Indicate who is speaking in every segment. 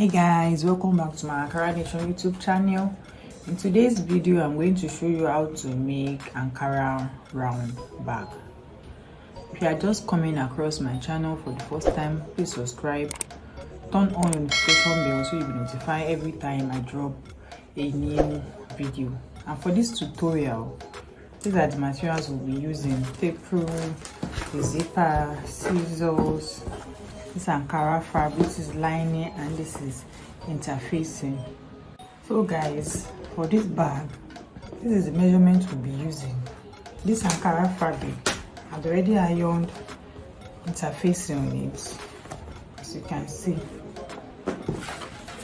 Speaker 1: Hi guys, welcome back to my Myankaranation YouTube channel. In today's video I'm going to show you how to make Ankara round bag. If you are just coming across my channel for the first time, please subscribe, turn on the notification bell so you'll be notified every time I drop a new video. And for this tutorial, these are the materials we'll be using: tape rule, the zipper, scissors, this Ankara fabric, this is lining, and this is interfacing. So guys, for this bag, this is the measurement we'll be using. This Ankara fabric, I've already ironed interfacing on it, as you can see.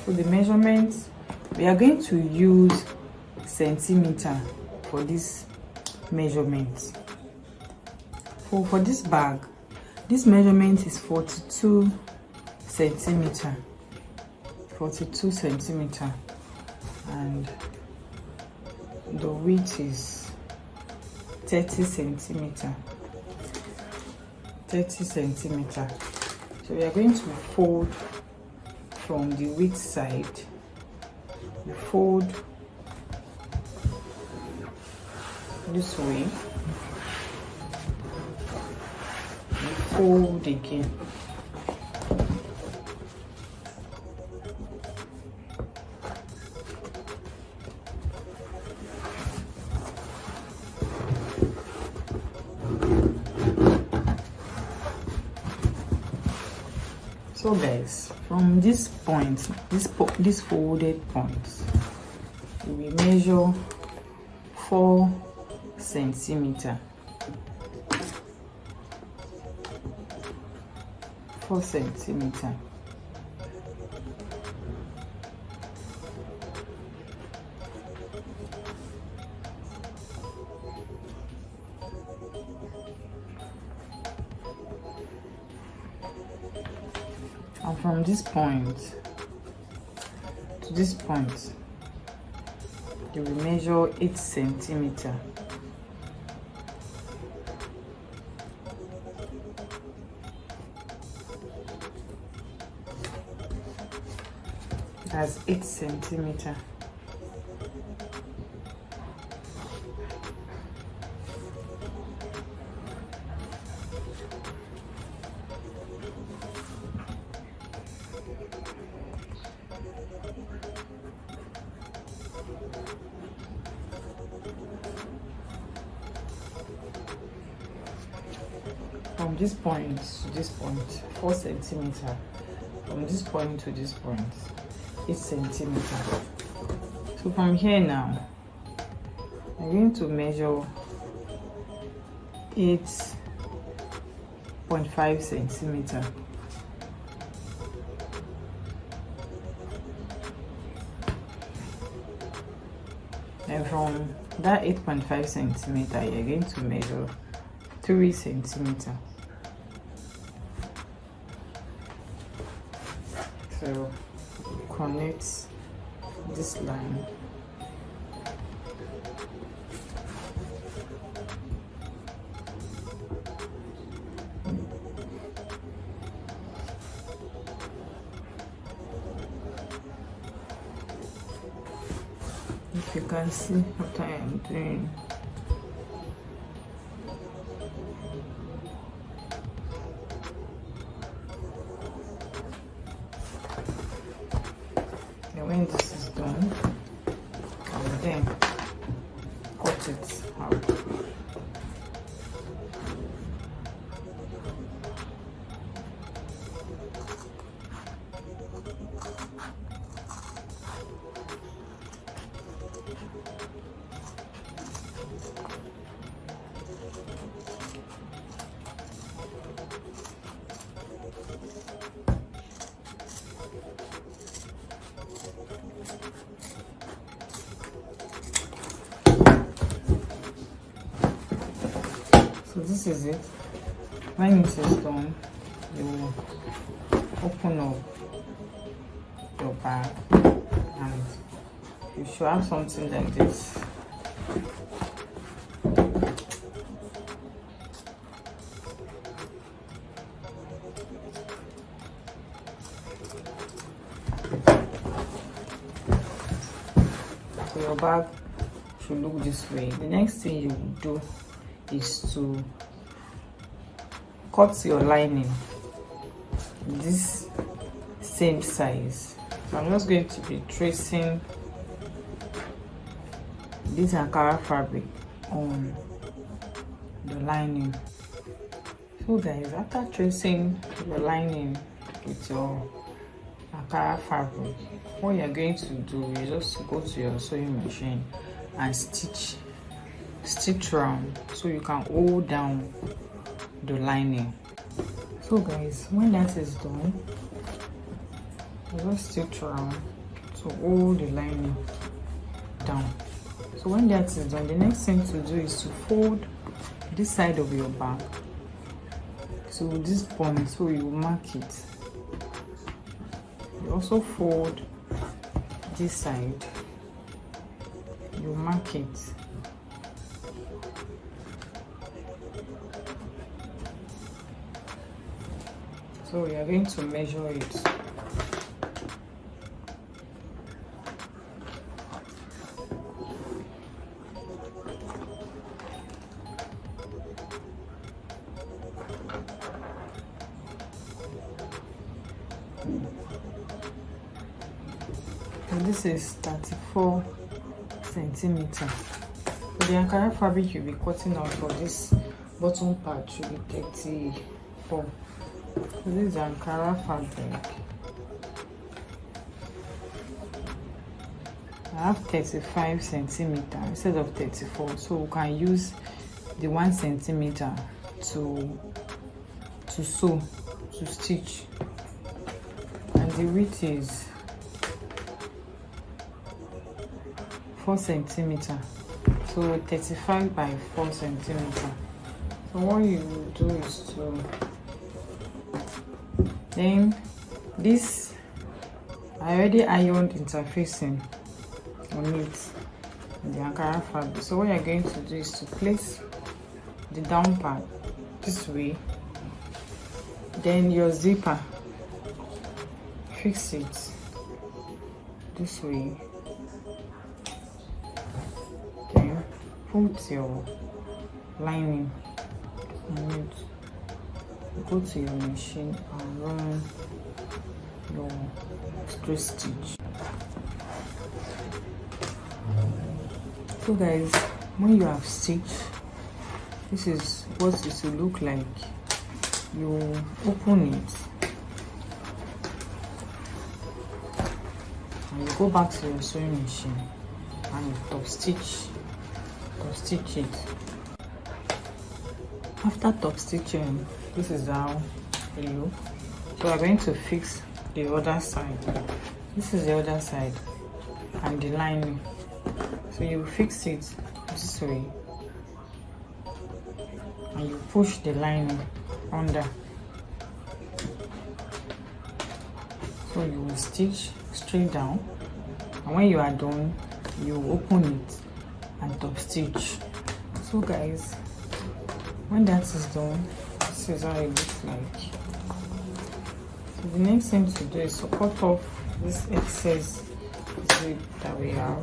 Speaker 1: For the measurements, we are going to use centimeter for this measurement. For this bag, this measurement is 42 centimeter, and the width is 30 centimeter. So we are going to fold from the width side. We fold this way, fold again. So guys, from this point, this folded point, we measure 4 centimeter. 4 centimeter. And from this point to this point, you will measure 8 centimeter. That's 8 centimeter. From this point to this point, 4 centimeter. From this point to this point, 8 centimeter. So from here now, I'm going to measure 8.5 centimeter. And from that 8.5 centimeter, you're going to measure 3 centimeter. So connect this line. If you can see what I am doing. When this is done, I will then cut it out. So this is it. When it is done, you will open up your bag and you should have something like this. bag should look this way. The next thing you do is to cut your lining this same size. So I'm just going to be tracing this Ankara fabric on the lining. So guys, after tracing the lining with your Ankara fabric, what you're going to do is just go to your sewing machine and stitch round so you can hold down the lining. So guys, when that is done, you just stitch round to hold the lining down. So when that is done, the next thing to do is to fold this side of your bag to this point, so you mark it. You also fold this side, you mark it. So we are going to measure it. And this is 34 centimeters. So the Ankara fabric you'll be cutting out for this bottom part should be 34. So this is Ankara fabric. I have 35 centimeters instead of 34, so we can use the 1 centimeter to sew, to stitch. And the width is 4 centimeters, so 35 by 4 centimeters. So what you do is to then this, I already ironed interfacing on it in the Ankara fabric. So what you're going to do is to place the down part this way, then your zipper, fix it this way, then put your lining on it. Go to your machine and run your straight stitch. So guys, when you have stitched, this is what it will look like. You open it and you go back to your sewing machine and you top stitch it. After top stitching, this is how it looks. So we're going to fix the other side. This is the other side and the lining. So you fix it this way and you push the lining under. So you will stitch straight down, and when you are done, you open it and top stitch. So guys, when that is done, this is how it looks like. So the next thing to do is to cut off this excess zip that we have.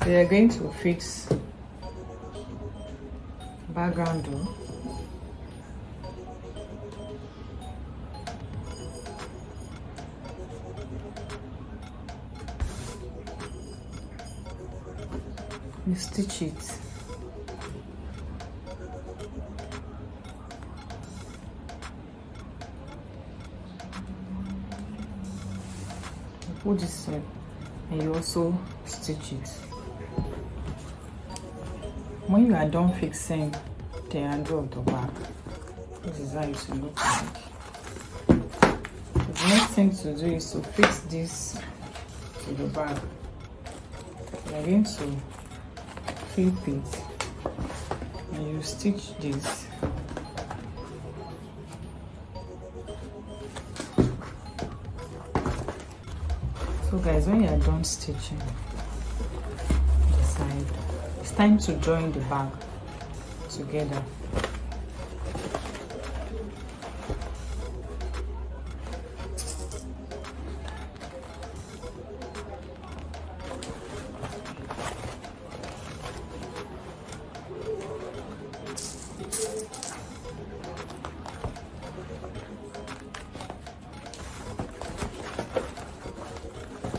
Speaker 1: We are going to fix background door. You stitch it. You put this side and you also stitch it. When you are done fixing the handle of the bag, this is how it will look like. The next thing to do is to fix this to the bag. You are going to flip it and you stitch this So guys, when you are done stitching the side, it's time to join the bag together.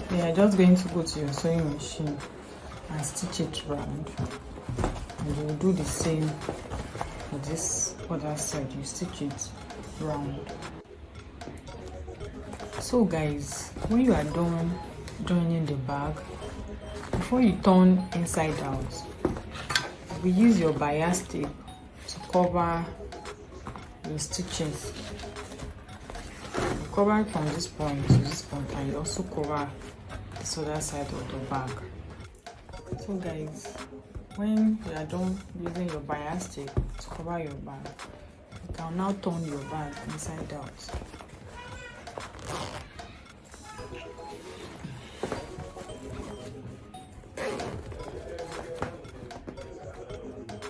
Speaker 1: You are just going to go to your sewing machine and stitch it round, and you will do the same for this other side. You stitch it round. So guys, when you are done joining the bag, before you turn inside out, we use your bias tape to cover your stitches. You cover it from this point to this point, and you also cover this other side of the bag. So guys, when you are done using your bias tape to cover your bag, you can now turn your bag inside out.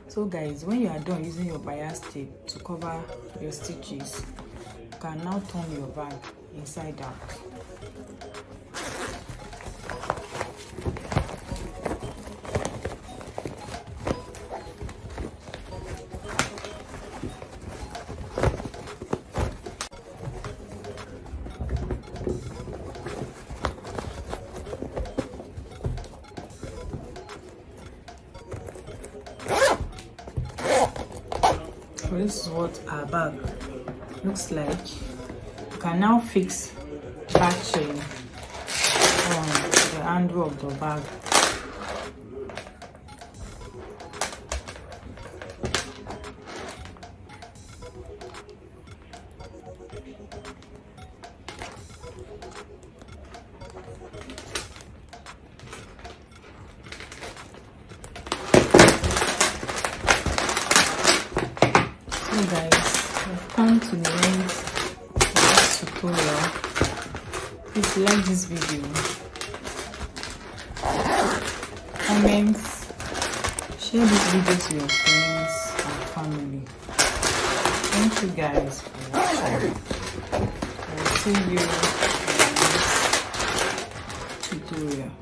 Speaker 1: So guys, when you are done using your bias tape to cover your stitches, you can now turn your bag inside out. So this is what our bag looks like. You can now fix back chain on the handle of the bag. So guys, we've come to the end of this tutorial. If you like this video, comment, share this video to your friends and family. Thank you guys for watching. I will see you in the next tutorial.